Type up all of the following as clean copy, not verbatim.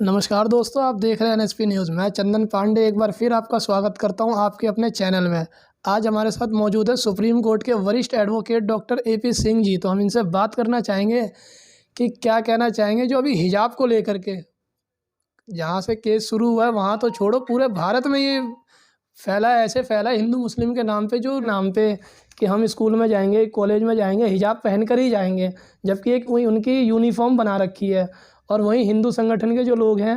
नमस्कार दोस्तों, आप देख रहे हैं एनएसपी न्यूज़। मैं चंदन पांडे एक बार फिर आपका स्वागत करता हूं आपके अपने चैनल में। आज हमारे साथ मौजूद है सुप्रीम कोर्ट के वरिष्ठ advocate doctor AP Singh ji. तो हम इनसे बात करना चाहेंगे कि क्या कहना चाहेंगे जो अभी हिजाब को लेकर के जहां से केस शुरू हुआ है, वहां तो छोड़ो, पूरे भारत में ये फैला है, ऐसे फैला है हिंदू मुस्लिम के नाम पे, जो नाम पे कि हम स्कूल में जाएंगे, कॉलेज में जाएंगे, हिजाब पहन कर ही जाएंगे, जबकि एक वही उनकी यूनिफॉर्म बना रखी है। और वहीं हिंदू संगठन के जो लोग हैं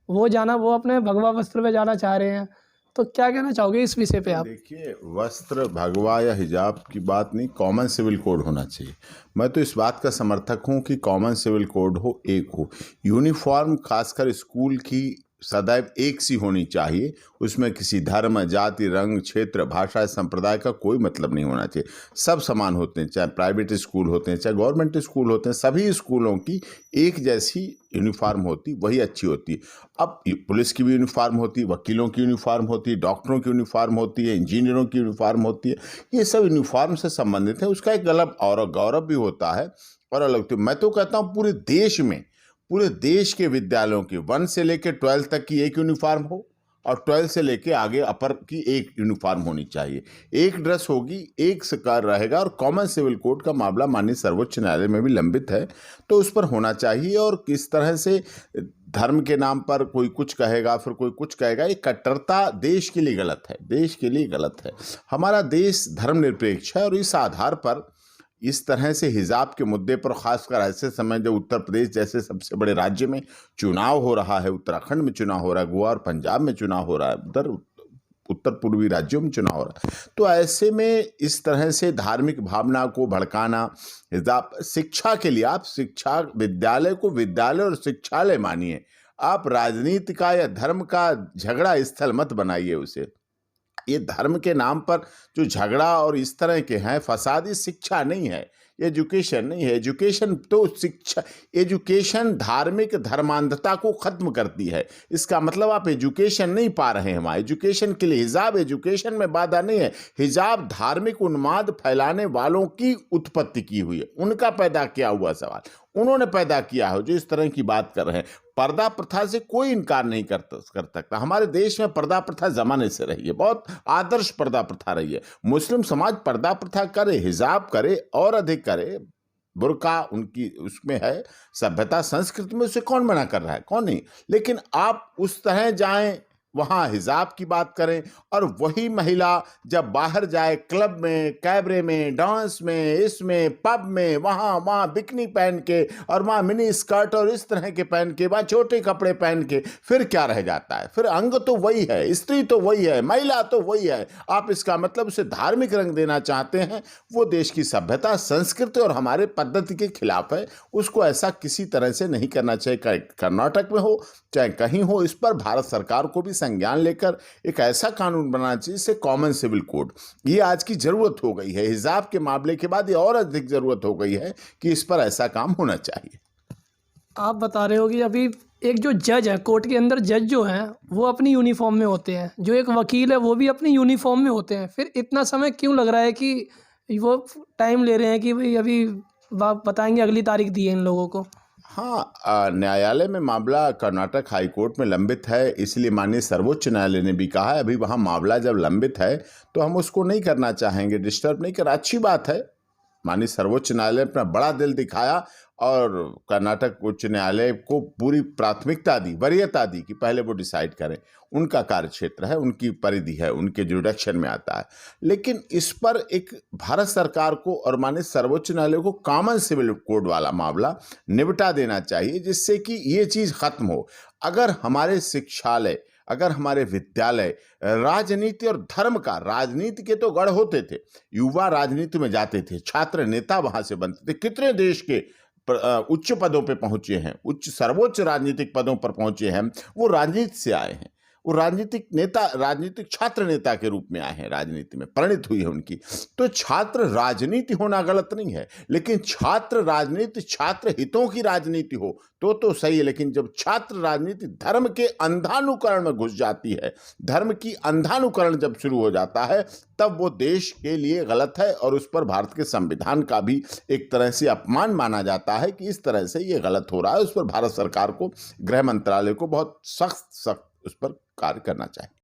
वो अपने भगवा वस्त्र पे जाना चाह रहे हैं। तो क्या कहना चाहोगे इस विषय पे आप? देखिए, वस्त्र भगवा या हिजाब की बात नहीं, कॉमन सिविल कोड होना चाहिए। मैं तो इस बात का समर्थक हूं कि कॉमन सिविल कोड हो, एक हो। यूनिफॉर्म खासकर स्कूल की सदैव एक सी होनी चाहिए। उसमें किसी धर्म, जाति, रंग, क्षेत्र, भाषा, संप्रदाय का कोई मतलब नहीं होना चाहिए। सब समान होते हैं, चाहे प्राइवेट स्कूल होते हैं, चाहे गवर्नमेंट स्कूल होते हैं। सभी स्कूलों की एक जैसी यूनिफॉर्म होती, वही अच्छी होती है। अब पुलिस की भी यूनिफॉर्म होती है, वकीलों की यूनिफॉर्म होती है, डॉक्टरों की यूनिफॉर्म होती है, इंजीनियरों की यूनिफॉर्म होती है। ये सब यूनिफॉर्म से संबंधित है। उसका एक अलग और गौरव भी होता है और अलग। तो मैं तो कहता हूँ पूरे देश के विद्यालयों की 1 से लेकर 12 तक की एक यूनिफॉर्म हो और 12 से लेके आगे अपर की एक यूनिफॉर्म होनी चाहिए। एक ड्रेस होगी, एक सरकार रहेगा। और कॉमन सिविल कोड का मामला माननीय सर्वोच्च न्यायालय में भी लंबित है, तो उस पर होना चाहिए। और किस तरह से धर्म के नाम पर कोई कुछ कहेगा, फिर कोई कुछ कहेगा, ये कट्टरता देश के लिए गलत है, देश के लिए गलत है। हमारा देश धर्मनिरपेक्ष है और इस आधार पर इस तरह से हिजाब के मुद्दे पर, खासकर ऐसे समय जब उत्तर प्रदेश जैसे सबसे बड़े राज्य में चुनाव हो रहा है, उत्तराखंड में चुनाव हो रहा है, गोवा और पंजाब में चुनाव हो रहा है, उधर उत्तर पूर्वी राज्यों में चुनाव हो रहा है, तो ऐसे में इस तरह से धार्मिक भावना को भड़काना, हिजाब शिक्षा के लिए, आप शिक्षा विद्यालय को विद्यालय और शिक्षालय मानिए। आप राजनीति का या धर्म का झगड़ा स्थल मत बनाइए उसे। ये धर्म के नाम पर जो झगड़ा और इस तरह के हैं, फसादी शिक्षा नहीं है, एजुकेशन नहीं है। एजुकेशन तो शिक्षा, एजुकेशन धार्मिक धर्मांधता को खत्म करती है। इसका मतलब आप एजुकेशन नहीं पा रहे हैं वहाँ। एजुकेशन के लिए हिजाब एजुकेशन में बाधा नहीं है। हिजाब धार्मिक उन्माद फैलाने वालों की उत्पत्ति की हुई है, उनका पैदा किया हुआ सवाल उन्होंने पैदा किया है, जो इस तरह की बात कर रहे हैं। पर्दा प्रथा से कोई इनकार नहीं कर सकता। हमारे देश में पर्दा प्रथा जमाने से रही है, बहुत आदर्श पर्दा प्रथा रही है। मुस्लिम समाज पर्दा प्रथा करे, हिजाब करे और अधिक करे, बुर्का उनकी उसमें है, सभ्यता संस्कृति में, उसे कौन मना कर रहा है, कौन नहीं। लेकिन आप उस तरह जाएं, वहाँ हिजाब की बात करें, और वही महिला जब बाहर जाए, क्लब में, कैबरे में, डांस में, इसमें पब में, वहाँ बिकनी पहन के और वहाँ मिनी स्कर्ट और इस तरह के पहन के, वहाँ छोटे कपड़े पहन के, फिर क्या रह जाता है? फिर अंग तो वही है, स्त्री तो वही है, महिला तो वही है। आप इसका मतलब उसे धार्मिक रंग देना चाहते हैं, वो देश की सभ्यता, संस्कृति और हमारे पद्धति के खिलाफ है। उसको ऐसा किसी तरह से नहीं करना चाहिए, कर्नाटक में हो चाहे कहीं हो। इस पर भारत सरकार को भी संज्ञान लेकर एक ऐसा कानून बनाना चाहिए जिससे कॉमन सिविल कोड, ये आज की जरूरत हो गई है। हिजाब के मामले के बाद ये और अधिक जरूरत हो गई है कि इस पर ऐसा काम होना चाहिए। आप बता रहे हो कि अभी एक जो जज है, कोर्ट के अंदर जज जो हैं वो अपनी यूनिफॉर्म में होते हैं, जो एक वकील है वो भी अपनी यूनिफॉर्म में होते हैं। फिर इतना समय क्यों लग रहा है कि वो टाइम ले रहे हैं कि भाई अभी बताएंगे, अगली तारीख दी है इन लोगों को? हाँ, न्यायालय में मामला कर्नाटक हाई कोर्ट में लंबित है, इसलिए माननीय सर्वोच्च न्यायालय ने भी कहा है अभी वहाँ मामला जब लंबित है तो हम उसको नहीं करना चाहेंगे, डिस्टर्ब नहीं करना। अच्छी बात है, माननीय सर्वोच्च न्यायालय ने अपना बड़ा दिल दिखाया और कर्नाटक उच्च न्यायालय को पूरी प्राथमिकता दी, वरीयता दी कि पहले वो डिसाइड करें। उनका कार्य क्षेत्र है, उनकी परिधि है, उनके जुडिक्शन में आता है। लेकिन इस पर एक भारत सरकार को और माननीय सर्वोच्च न्यायालय को कॉमन सिविल कोड वाला मामला निपटा देना चाहिए, जिससे कि ये चीज़ खत्म हो। अगर हमारे शिक्षालय, अगर हमारे विद्यालय राजनीति और धर्म का, राजनीति के तो गढ़ होते थे, युवा राजनीति में जाते थे, छात्र नेता वहां से बनते थे, कितने देश के उच्च पदों पे पहुंचे हैं, उच्च सर्वोच्च राजनीतिक पदों पर पहुंचे हैं, वो राजनीति से आए हैं। वो राजनीतिक नेता, राजनीतिक छात्र नेता के रूप में आए हैं, राजनीति में परिणत हुई है उनकी। तो छात्र राजनीति होना गलत नहीं है, लेकिन छात्र राजनीति छात्र हितों की राजनीति हो तो सही है। लेकिन जब छात्र राजनीति धर्म के अंधानुकरण में घुस जाती है, धर्म की अंधानुकरण जब शुरू हो जाता है, तब वो देश के लिए गलत है और उस पर भारत के संविधान का भी एक तरह से अपमान माना जाता है कि इस तरह से ये गलत हो रहा है। उस पर भारत सरकार को, गृह मंत्रालय को बहुत सख्त उस पर कार्य करना चाहिए।